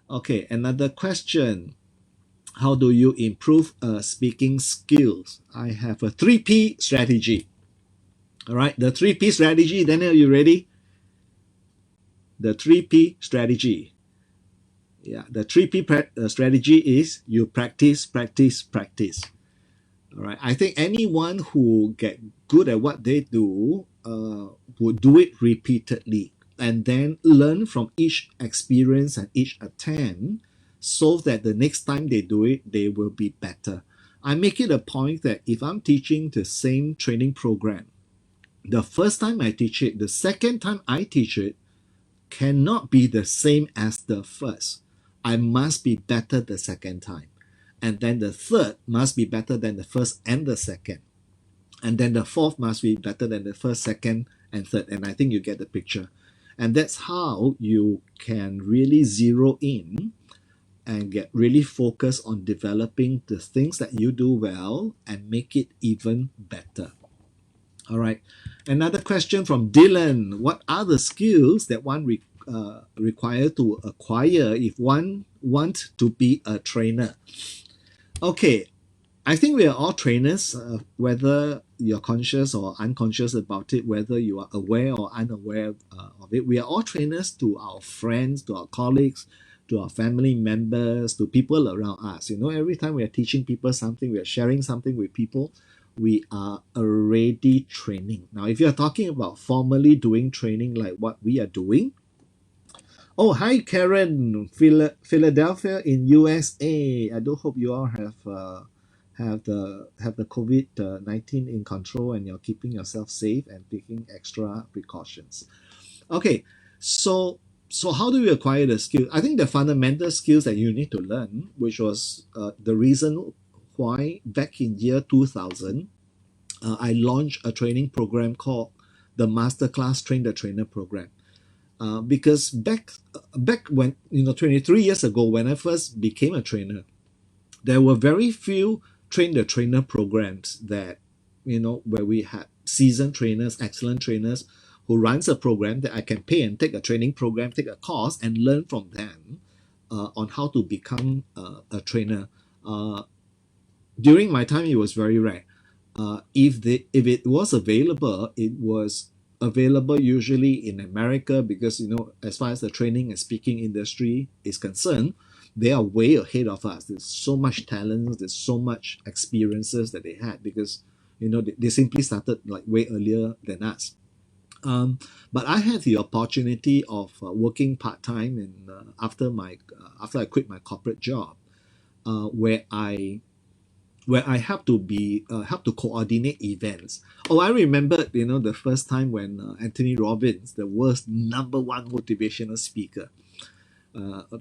Okay, another question. How do you improve speaking skills? I have a 3P strategy. All right, the 3P strategy. Daniel, you ready? The 3P strategy. Yeah, the 3P strategy is you practice, practice, practice. All right, I think anyone who get good at what they do would do it repeatedly and then learn from each experience and each attempt so that the next time they do it, they will be better. I make it a point that if I'm teaching the same training program, the first time I teach it, the second time I teach it cannot be the same as the first. I must be better the second time. And then the third must be better than the first and the second. And then the fourth must be better than the first, second, and third. And I think you get the picture. And that's how you can really zero in and get really focused on developing the things that you do well and make it even better. All right. Another question from Dylan. What are the skills that one require to acquire if one wants to be a trainer? Okay, I think we are all trainers, whether you're conscious or unconscious about it, whether you are aware or unaware of it. We are all trainers to our friends, to our colleagues, to our family members, to people around us. You know, every time we are teaching people something, we are sharing something with people, we are already training. Now, if you're talking about formally doing training like what we are doing, oh, hi, Karen, Philadelphia in USA. I do hope you all have the COVID-19 in control and you're keeping yourself safe and taking extra precautions. Okay, so how do we acquire the skill? I think the fundamental skills that you need to learn, which was the reason why back in year 2000, I launched a training program called the Masterclass Train the Trainer program. Because back when 23 years ago, when I first became a trainer, there were very few train the trainer programs that where we had seasoned trainers, excellent trainers who runs a program that I can pay and take a training program, take a course, and learn from them on how to become a trainer. During my time, it was very rare. If it was available, it was available usually in America because as far as the training and speaking industry is concerned, they are way ahead of us. There's so much talent, there's so much experiences that they had because they simply started like way earlier than us. But I had the opportunity of working part time and after I quit my corporate job, where I have to coordinate events. Oh, I remember, the first time when Anthony Robbins, the world's #1 motivational speaker,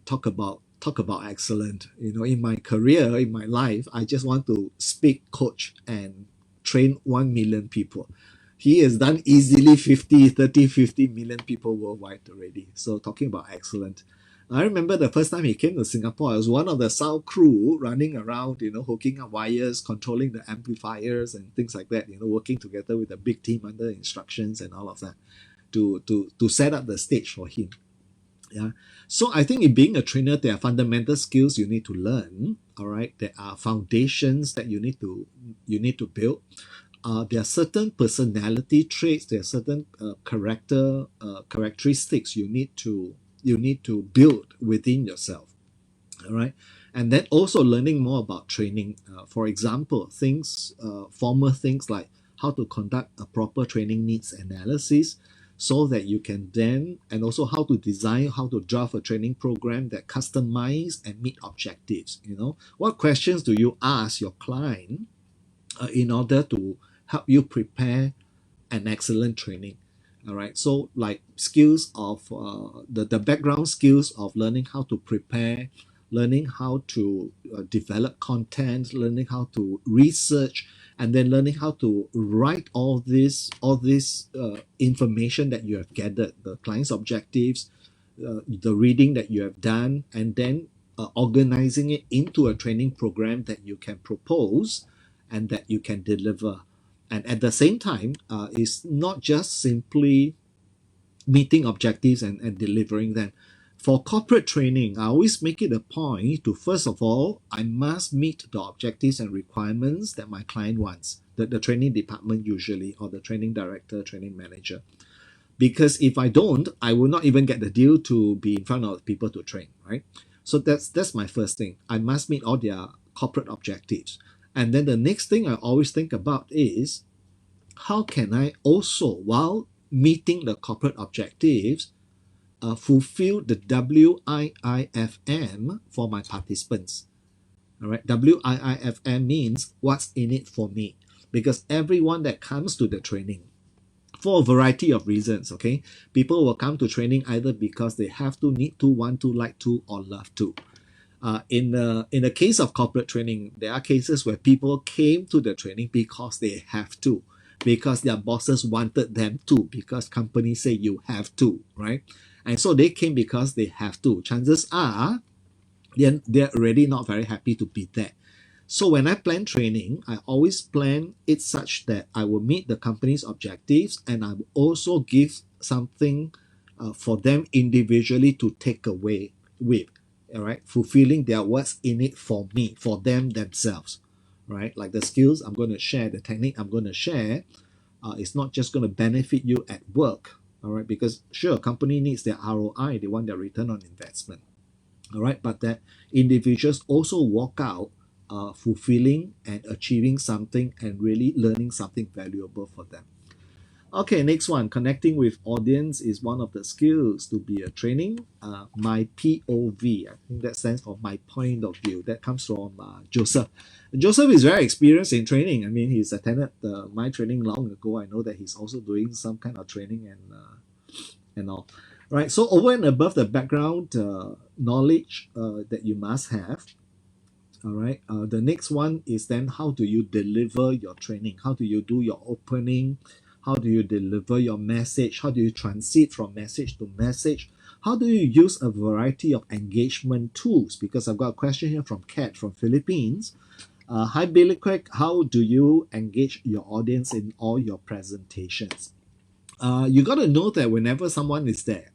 talk about excellent. In my career, in my life, I just want to speak, coach, and train 1 million people. He has done easily 50 million people worldwide already. So talking about excellent. I remember the first time he came to Singapore, I was one of the sound crew running around, hooking up wires, controlling the amplifiers and things like that, working together with a big team under instructions and all of that to set up the stage for him. Yeah. So I think in being a trainer, there are fundamental skills you need to learn. All right. There are foundations that you need to build. There are certain personality traits, there are certain characteristics you need to build within yourself. All right. And then also learning more about training. For example, formal things like how to conduct a proper training needs analysis so that you can then, and also how to design, how to draft a training program that customize and meet objectives. What questions do you ask your client in order to help you prepare an excellent training? All right, so like skills of the background skills of learning how to prepare, learning how to develop content, learning how to research, and then learning how to write all this information that you have gathered, the client's objectives, the reading that you have done, and then organizing it into a training program that you can propose and that you can deliver. And at the same time, it's not just simply meeting objectives and delivering them. For corporate training, I always make it a point to, first of all, I must meet the objectives and requirements that my client wants, the training department usually, or the training director, training manager. Because if I don't, I will not even get the deal to be in front of people to train, right? So that's my first thing. I must meet all their corporate objectives. And then the next thing I always think about is, how can I also, while meeting the corporate objectives, fulfill the WIIFM for my participants. All right, WIIFM means what's in it for me, because everyone that comes to the training, for a variety of reasons, okay, people will come to training either because they have to, need to, want to, like to, or love to. In the case of corporate training, there are cases where people came to the training because they have to, because their bosses wanted them to, because companies say you have to, right? And so they came because they have to. Chances are they're already not very happy to be there. So when I plan training, I always plan it such that I will meet the company's objectives, and I will also give something for them individually to take away with, all right, fulfilling their what's in it for me, for them themselves, right? Like the skills I'm going to share, the technique I'm going to share, it's not just going to benefit you at work, all right? Because sure, company needs their ROI, they want their return on investment, all right? But that individuals also walk out fulfilling and achieving something and really learning something valuable for them. Okay, next one. Connecting with audience is one of the skills to be a training. My POV, I think that stands for my point of view. That comes from Joseph. Joseph is very experienced in training. I mean, he's attended my training long ago. I know that he's also doing some kind of training and all. Right. So over and above the background knowledge that you must have, all right. The next one is then, how do you deliver your training? How do you do your opening? How do you deliver your message? How do you transit from message to message? How do you use a variety of engagement tools? Because I've got a question here from Kat from Philippines. Hi, Billy Kueek. How do you engage your audience in all your presentations? You got to know that whenever someone is there,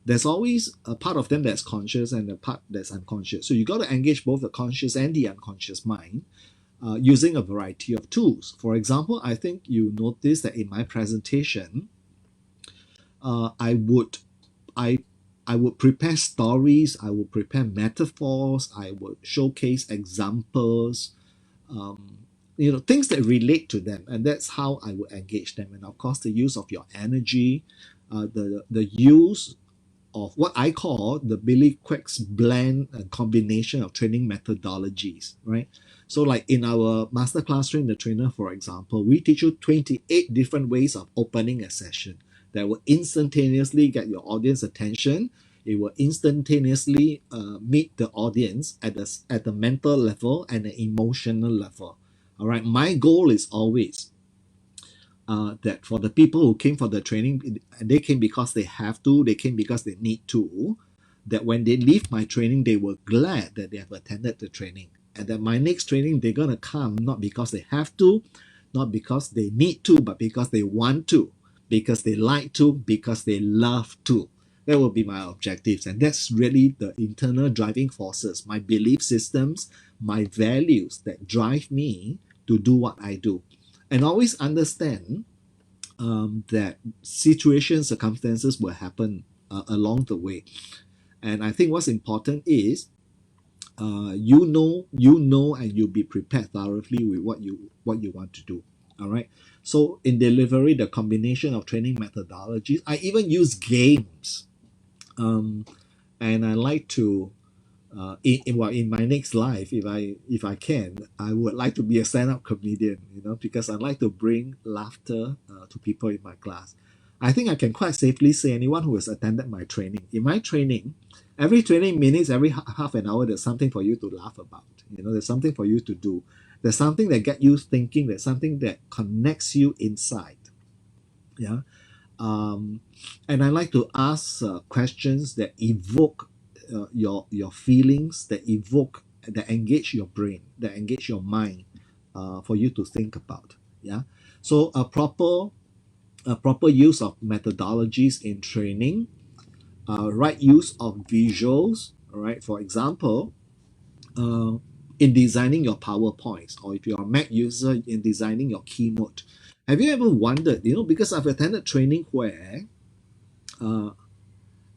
there's always a part of them that's conscious and a part that's unconscious. So you got to engage both the conscious and the unconscious mind using a variety of tools. For example, I think you noticed that in my presentation, I would prepare stories, I would prepare metaphors, I would showcase examples, things that relate to them, and that's how I would engage them. And of course, the use of your energy, the use of what I call the Billy Kueek's blend and combination of training methodologies, right? So like in our masterclass Train the Trainer, for example, we teach you 28 different ways of opening a session that will instantaneously get your audience attention. It will instantaneously meet the audience at the mental level and the emotional level. All right, my goal is always that for the people who came for the training, they came because they have to, they came because they need to, that when they leave my training, they were glad that they have attended the training. And that my next training, they're going to come not because they have to, not because they need to, but because they want to, because they like to, because they love to. That will be my objectives. And that's really the internal driving forces, my belief systems, my values that drive me to do what I do. And always understand that situations, circumstances will happen along the way. And I think what's important is you know, and you'll be prepared thoroughly with what you want to do. All right. So in delivery, the combination of training methodologies, I even use games, and I like to. In my next life, if I can, I would like to be a stand-up comedian, because I like to bring laughter to people in my class. I think I can quite safely say anyone who has attended my training. In my training, every 20 minutes, every half an hour, there's something for you to laugh about. There's something for you to do. There's something that gets you thinking. There's something that connects you inside. Yeah. And I like to ask questions that evoke your feelings, that engage your brain, that engage your mind, for you to think about. Yeah. So a proper use of methodologies in training right use of visuals, all right? For example, in designing your PowerPoints, or if you're a Mac user, in designing your keynote. Have you ever wondered, because I've attended training uh,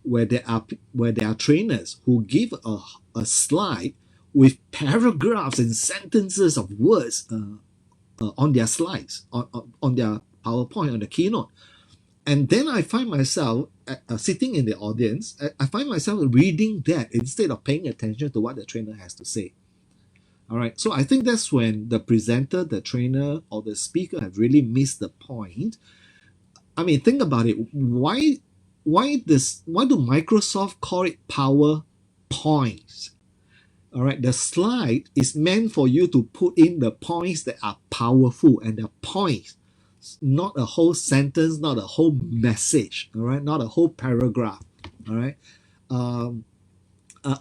where there are trainers who give a slide with paragraphs and sentences of words on their slides, on their PowerPoint, on the keynote. And then I find myself sitting in the audience, I find myself reading that instead of paying attention to what the trainer has to say. All right, so I think that's when the presenter, the trainer, or the speaker have really missed the point. I mean, think about it. Why do Microsoft call it PowerPoints? All right, the slide is meant for you to put in the points that are powerful, and the points, not a whole sentence, not a whole message, all right, not a whole paragraph, all right. Um,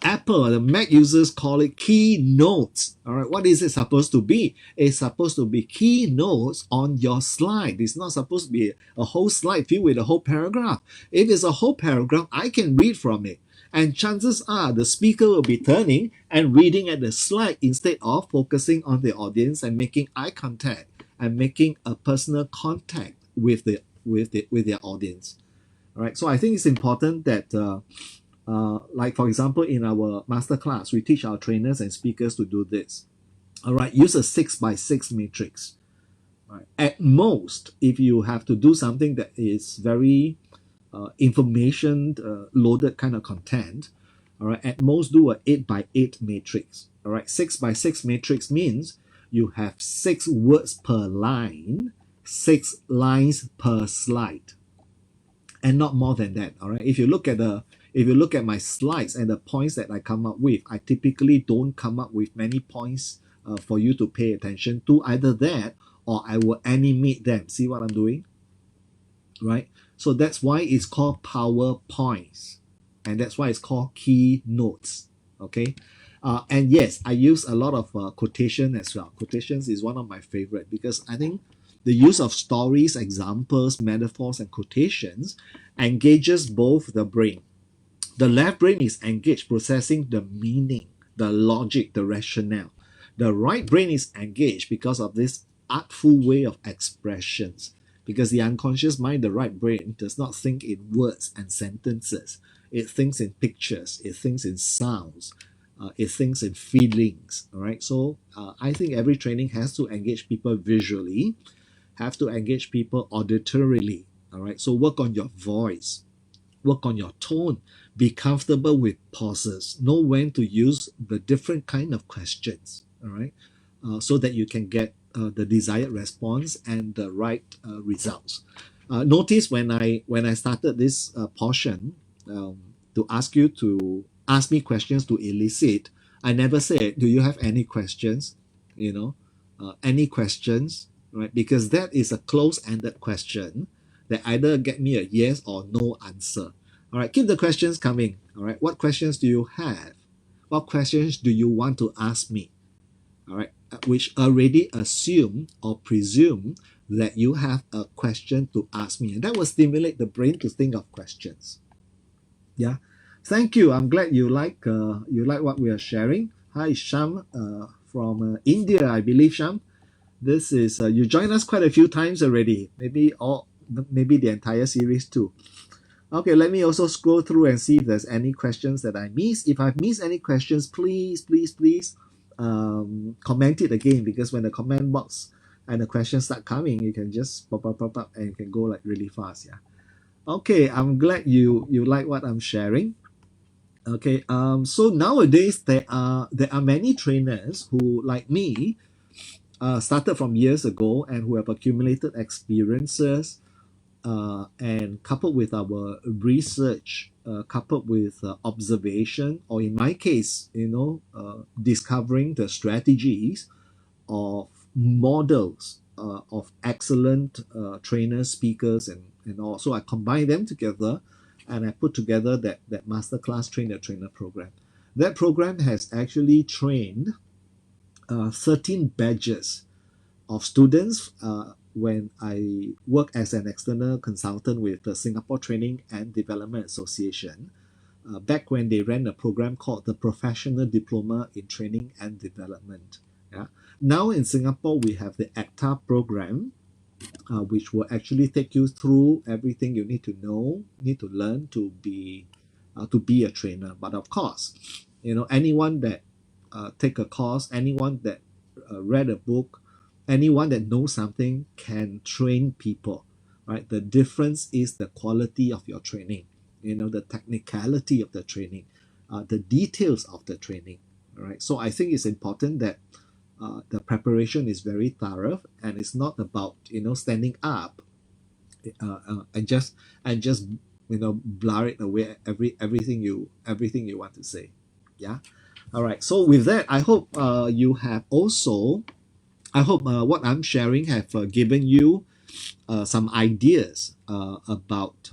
Apple, the Mac users call it keynotes. All right, what is it supposed to be? It's supposed to be keynotes on your slide. It's not supposed to be a whole slide filled with a whole paragraph. If it's a whole paragraph, I can read from it. And chances are the speaker will be turning and reading at the slide instead of focusing on the audience and making eye contact and making a personal contact with their audience. All right, so I think it's important that like for example, in our masterclass, we teach our trainers and speakers to do this. All right, use a 6x6 matrix. Right. At most, if you have to do something that is very information loaded kind of content, all right, at most do a 8x8 matrix. All right, 6x6 matrix means you have 6 words per line, 6 lines per slide, and not more than that. All right, if you look at my slides and the points that I come up with, I typically don't come up with many points for you to pay attention to. Either that or I will animate them. See what I'm doing? Right? So that's why it's called PowerPoints. And that's why it's called keynotes. Okay? And yes, I use a lot of quotation as well. Quotations is one of my favorite because I think the use of stories, examples, metaphors, and quotations engages both the brain. The left brain is engaged processing the meaning, the logic, the rationale. The right brain is engaged because of this artful way of expressions. Because the unconscious mind, the right brain, does not think in words and sentences. It thinks in pictures, it thinks in sounds, it thinks in feelings. All right. So I think every training has to engage people visually, have to engage people auditorily. All right. So work on your voice, work on your tone, be comfortable with pauses, know when to use the different kind of questions, all right, so that you can get the desired response and the right results. Notice when I started this portion to ask you to ask me questions to elicit, I never said, do you have any questions? Any questions, right? Because that is a close-ended question that either get me a yes or no answer. All right, keep the questions coming. All right, what questions do you have? What questions do you want to ask me? All right, which already assume or presume that you have a question to ask me, and that will stimulate the brain to think of questions. Yeah, thank you. I'm glad you like what we are sharing. Hi, Sham from India, I believe. Sham, this is you joined us quite a few times already. Maybe the entire series too. Okay, let me also scroll through and see if there's any questions that I missed. If I've missed any questions, please comment it again, because when the comment box and the questions start coming, you can just pop up and you can go like really fast. Yeah. Okay, I'm glad you like what I'm sharing. Okay, so nowadays there are many trainers who, like me, started from years ago and who have accumulated experiences, and coupled with our research, coupled with observation, or in my case, discovering the strategies of models of excellent trainers, speakers, and all. So I combine them together, and I put together that masterclass trainer program. That program has actually trained 13 batches of students when I work as an external consultant with the Singapore Training and Development Association. back when they ran a program called the Professional Diploma in Training and Development. Yeah. Now in Singapore, we have the ACTA program, which will actually take you through everything you need to know, need to learn to be a trainer. But of course, anyone that take a course, anyone that read a book, anyone that knows something can train people, right? The difference is the quality of your training, the technicality of the training, the details of the training, all right? So I think it's important that the preparation is very thorough, and it's not about standing up and just blur it away everything you want to say. Yeah. All right. So with that, I hope what I'm sharing have given you some ideas about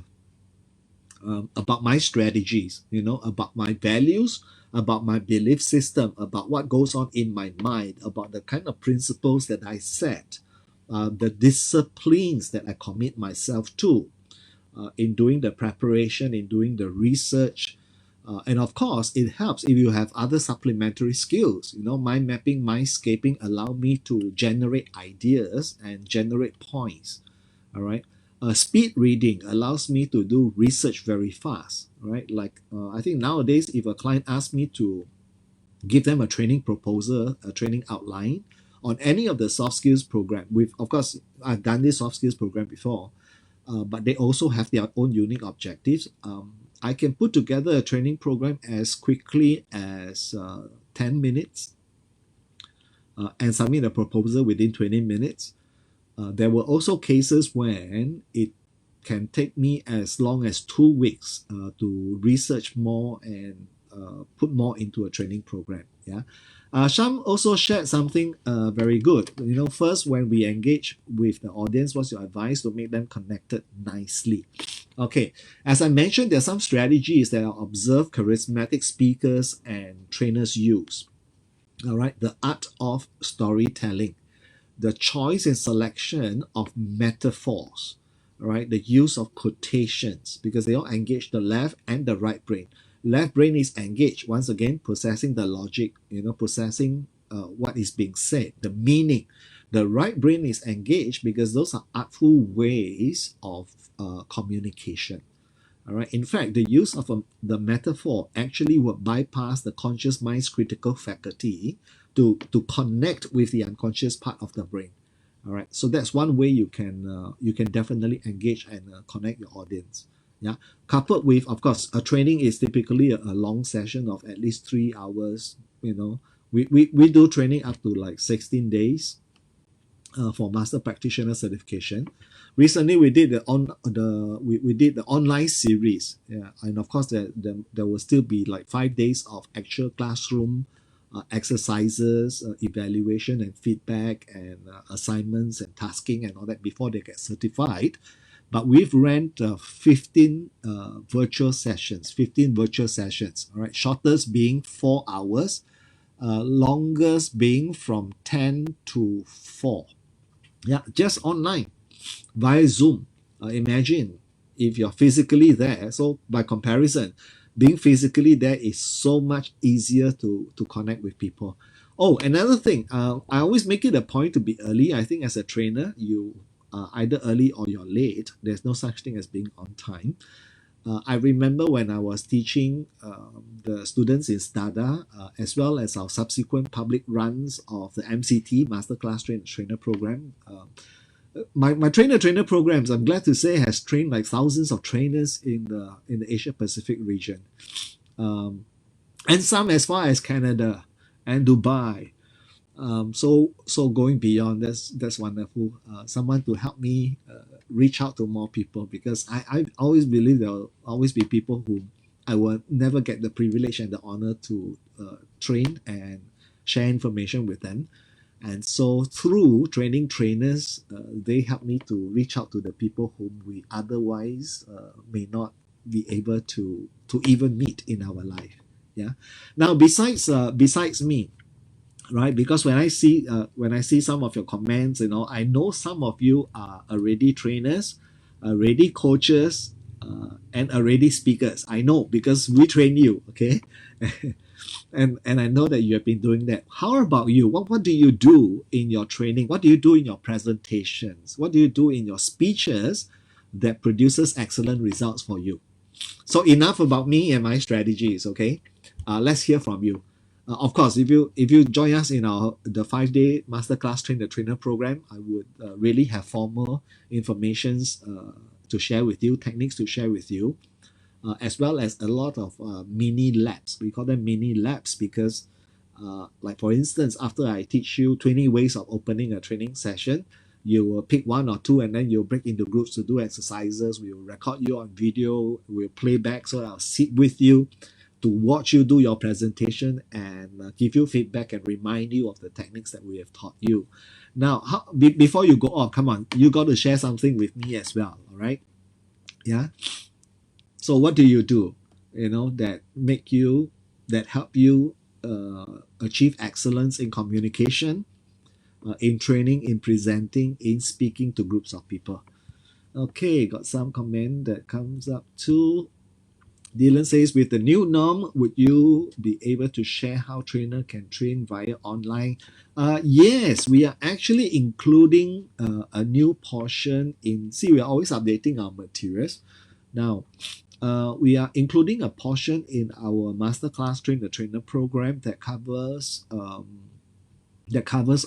my strategies, about my values, about my belief system, about what goes on in my mind, about the kind of principles that I set, the disciplines that I commit myself to in doing the preparation, in doing the research. And of course, it helps if you have other supplementary skills. Mind mapping, mindscaping allow me to generate ideas and generate points. All right. Speed reading allows me to do research very fast. Right. Like I think nowadays, if a client asks me to give them a training proposal, a training outline on any of the soft skills program, of course, I've done this soft skills program before, but they also have their own unique objectives. I can put together a training program as quickly as 10 minutes and submit a proposal within 20 minutes. There were also cases when it can take me as long as 2 weeks to research more and put more into a training program. Yeah. Sham also shared something very good. First, when we engage with the audience, what's your advice to make them connected nicely? Okay, as I mentioned, there are some strategies that are observed charismatic speakers and trainers use. All right, the art of storytelling, the choice and selection of metaphors, all right, the use of quotations, because they all engage the left and the right brain. Left brain is engaged, once again, processing the logic, processing what is being said, the meaning. The right brain is engaged because those are artful ways of communication. All right. In fact, the use of the metaphor actually would bypass the conscious mind's critical faculty to connect with the unconscious part of the brain. All right. So that's one way you can definitely engage and connect your audience. Yeah. Coupled with, of course, a training is typically a long session of at least 3 hours. We do training up to like 16 days. For master practitioner certification. Recently, we did the online series, yeah, and of course there will still be like 5 days of actual classroom exercises, evaluation and feedback, and assignments and tasking and all that before they get certified. But we've ran 15 virtual sessions, all right, shortest being 4 hours, longest being from 10 to 4. Yeah, just online via Zoom. Imagine if you're physically there. So by comparison, being physically there is so much easier to connect with people. Oh, another thing, I always make it a point to be early. I think as a trainer, you are either early or you're late. There's no such thing as being on time. I remember when I was teaching the students in STADA, as well as our subsequent public runs of the MCT, Masterclass Trainer Program. My trainer programs, I'm glad to say, has trained like thousands of trainers in the Asia Pacific region, and some as far as Canada and Dubai. So going beyond, that's wonderful. Someone to help me reach out to more people, because I always believe there will always be people who I will never get the privilege and the honor to train and share information with them. And so through training trainers, they help me to reach out to the people whom we otherwise may not be able to even meet in our life. Yeah. Now besides me, right? Because when I see some of your comments, I know some of you are already trainers, already coaches, and already speakers. I know because we train you, okay? And I know that you have been doing that. How about you? What do you do in your training? What do you do in your presentations? What do you do in your speeches that produces excellent results for you? So enough about me and my strategies, okay? Let's hear from you. Of course, if you join us in our the 5-day masterclass train the trainer program, I would really have formal informations to share with you, techniques to share with you, as well as a lot of mini labs. We call them mini labs because, like for instance, after I teach you 20 ways of opening a training session, you will pick one or two and then you'll break into groups to do exercises. We will record you on video, we'll play back, so I'll sit with you to watch you do your presentation and give you feedback and remind you of the techniques that we have taught you. Now, before you go off, come on, you got to share something with me as well, all right? Yeah. So what do you do, that help you achieve excellence in communication, in training, in presenting, in speaking to groups of people? Okay, got some comment that comes up too. Dylan says, with the new norm, would you be able to share how trainer can train via online? Yes, we are actually including a new portion in. See, we are always updating our materials. Now, we are including a portion in our masterclass train the trainer program that covers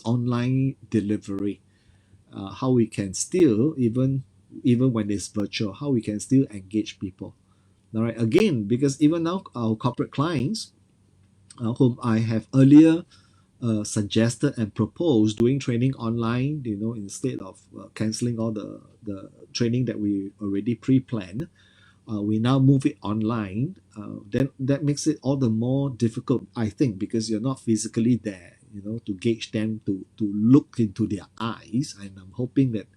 online delivery. How we can still even when it's virtual, how we can still engage people. All right, again, because even now our corporate clients, whom I have earlier suggested and proposed doing training online, instead of canceling all the training that we already pre-planned, we now move it online. Then that makes it all the more difficult, I think, because you're not physically there, to gauge them, to look into their eyes. And I'm hoping that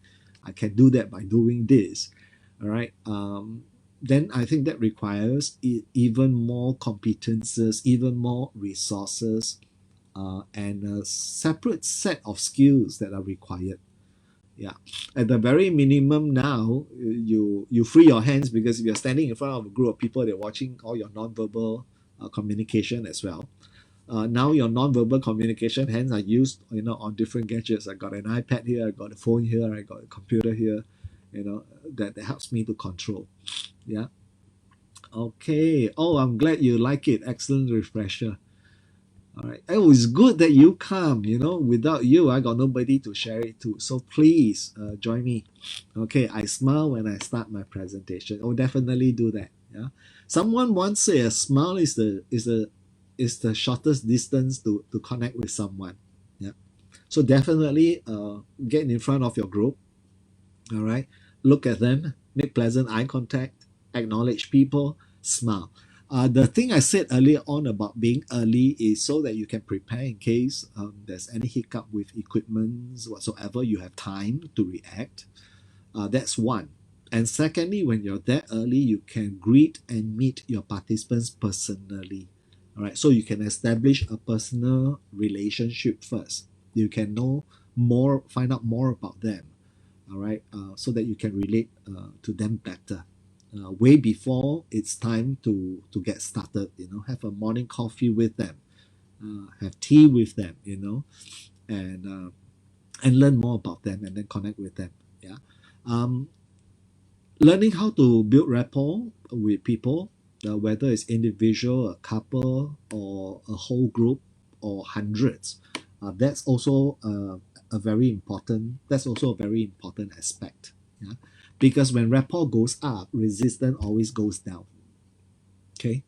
I can do that by doing this. All right. Then I think that requires even more competences, even more resources, and a separate set of skills that are required. Yeah, at the very minimum now, you free your hands, because if you're standing in front of a group of people, they're watching all your non-verbal communication as well. Now your non-verbal communication hands are used, on different gadgets. I got an iPad here, I got a phone here, I got a computer here, that helps me to control. Yeah. Okay. Oh, I'm glad you like it. Excellent refresher. All right. Oh, it's good that you come. Without you, I got nobody to share it to. So please join me. Okay. I smile when I start my presentation. Oh, definitely do that. Yeah. Someone once said a smile is the shortest distance to connect with someone. Yeah. So definitely get in front of your group. All right. Look at them. Make pleasant eye contact. Acknowledge people. Smile. The thing I said earlier on about being early is so that you can prepare in case there's any hiccup with equipment whatsoever. You have time to react. That's one. And secondly, when you're there early, you can greet and meet your participants personally. All right, so you can establish a personal relationship first. You can find out more about them. All right, so that you can relate to them better. Way before it's time to get started, have a morning coffee with them, have tea with them, and learn more about them and then connect with them. Yeah. Learning how to build rapport with people, whether it's individual, a couple, or a whole group, or hundreds, that's also a very important aspect. Yeah. Because when rapport goes up, resistance always goes down. Okay.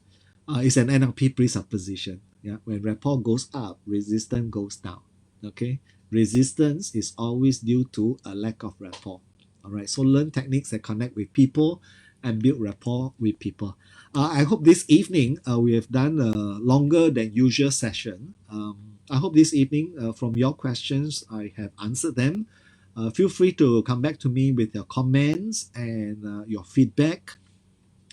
It's an NLP presupposition. Yeah. When rapport goes up, resistance goes down. Okay. Resistance is always due to a lack of rapport. All right. So learn techniques that connect with people and build rapport with people. I hope this evening we have done a longer than usual session. I hope this evening, from your questions, I have answered them. Feel free to come back to me with your comments and your feedback.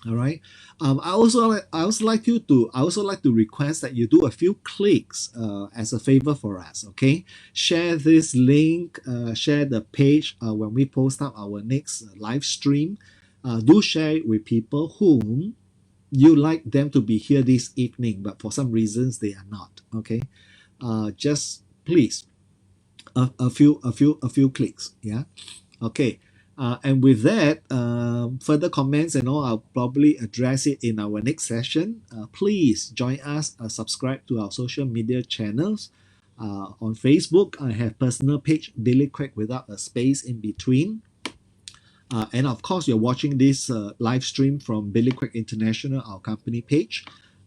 All right. I also like to request that you do a few clicks as a favor for us. Okay. Share this link. Share the page when we post up our next live stream. Do share it with people whom you like them to be here this evening, but for some reasons they are not. Okay, just please a few clicks. Yeah. Okay. And with that, further comments and all, I'll probably address it in our next session. Please join us, subscribe to our social media channels. On Facebook, I have personal page Billy Kueek without a space in between. And of course, you're watching this live stream from Billy Kueek International, our company page.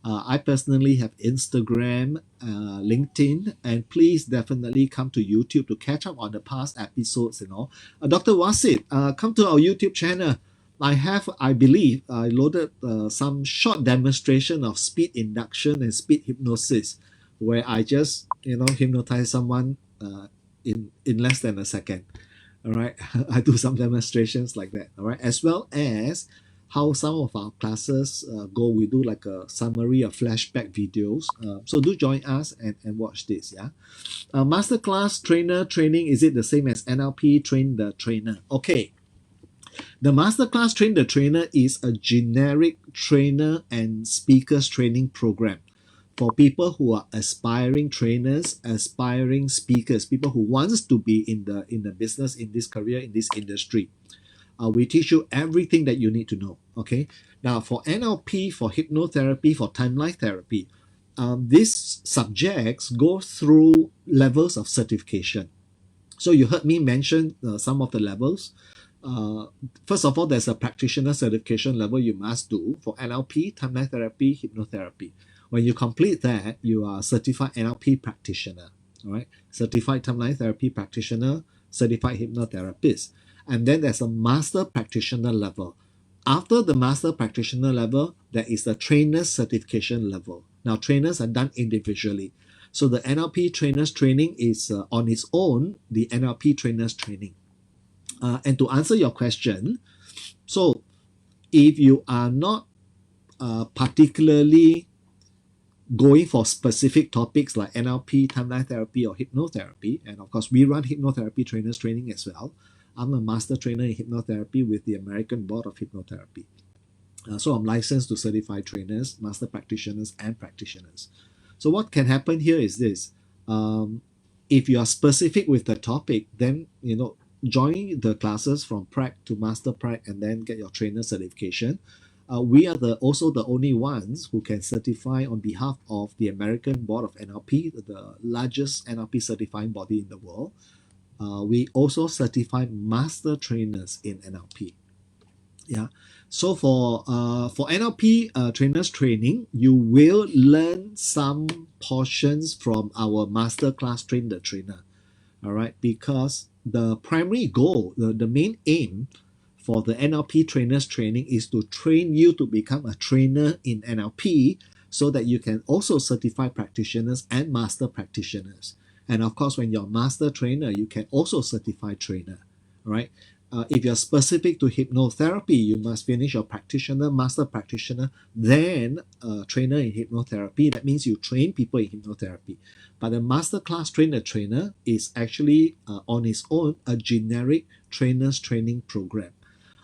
I personally have Instagram, LinkedIn, and please definitely come to YouTube to catch up on the past episodes and all. Dr. Wasit, come to our YouTube channel. I believe, I loaded some short demonstration of speed induction and speed hypnosis, where I just, hypnotize someone in less than a second. All right, I do some demonstrations like that. All right, as well as how some of our classes go. We do like a summary of flashback videos. So do join us and watch this. Yeah. Masterclass trainer training, is it the same as NLP train the trainer? Okay. The masterclass train the trainer is a generic trainer and speakers training program for people who are aspiring trainers, aspiring speakers, people who wants to be in the business, in this career, in this industry. We teach you everything that you need to know. Okay. Now for NLP, for hypnotherapy, for timeline therapy, these subjects go through levels of certification. So you heard me mention some of the levels. First of all, there's a practitioner certification level you must do for NLP, timeline therapy, hypnotherapy. When you complete that, you are certified NLP practitioner. All right, certified timeline therapy practitioner, certified hypnotherapist. And then there's a master practitioner level. After the master practitioner level, there is the trainer certification level. Now, trainers are done individually. So the NLP trainers training is on its own, the NLP trainers training. And to answer your question, so if you are not particularly going for specific topics like NLP, timeline therapy, or hypnotherapy, and of course we run hypnotherapy trainers training as well. I'm a master trainer in hypnotherapy with the American Board of Hypnotherapy. So I'm licensed to certify trainers, master practitioners, and practitioners. So what can happen here is this. If you are specific with the topic, then, join the classes from prac to master prac and then get your trainer certification. We are also the only ones who can certify on behalf of the American Board of NLP, the largest NLP certifying body in the world. We also certify master trainers in NLP. Yeah. So for NLP trainers training, you will learn some portions from our masterclass train the trainer. All right, because the primary goal, the main aim for the NLP trainers training is to train you to become a trainer in NLP so that you can also certify practitioners and master practitioners. And of course, when you're a master trainer, you can also certify trainer, right? If you're specific to hypnotherapy, you must finish your practitioner, master practitioner, then trainer in hypnotherapy. That means you train people in hypnotherapy. But the masterclass trainer is actually on its own a generic trainers training program.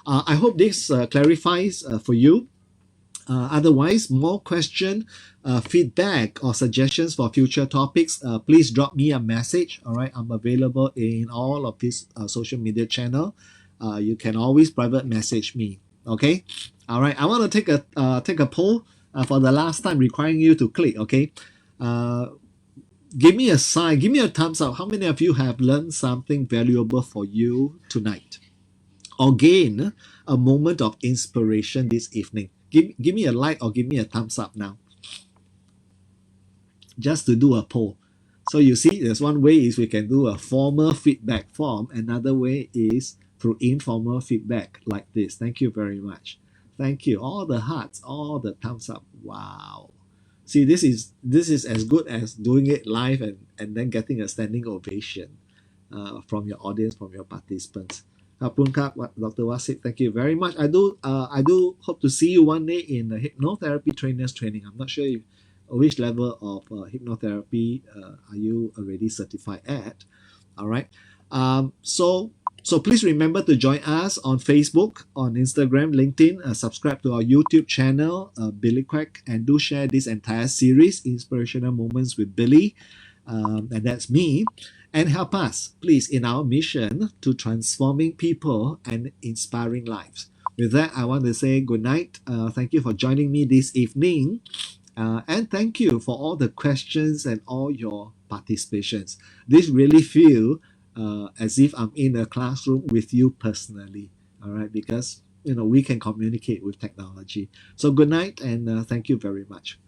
I hope this clarifies for you. Otherwise, more question, feedback, or suggestions for future topics, please drop me a message. All right, I'm available in all of these social media channel. You can always private message me. Okay. All right. I want to take a poll for the last time, requiring you to click. Okay. Give me a sign. Give me a thumbs up. How many of you have learned something valuable for you tonight, or gain a moment of inspiration this evening? Give me a like or give me a thumbs up now, just to do a poll. So you see, there's one way is we can do a formal feedback form. Another way is through informal feedback like this. Thank you very much. Thank you. All the hearts, all the thumbs up. Wow. See, this is as good as doing it live and then getting a standing ovation from your audience, from your participants. Dr. Wasit, thank you very much. I do hope to see you one day in the hypnotherapy trainers training. I'm not sure which level of hypnotherapy are you already certified at. All right. So please remember to join us on Facebook, on Instagram, LinkedIn. Subscribe to our YouTube channel, Billy Kueek, and do share this entire series, Inspirational Moments with Billy, and that's me. And help us, please, in our mission to transforming people and inspiring lives. With that, I want to say good night. Thank you for joining me this evening. And thank you for all the questions and all your participations. This really feel as if I'm in a classroom with you personally. All right, because we can communicate with technology. So good night and thank you very much.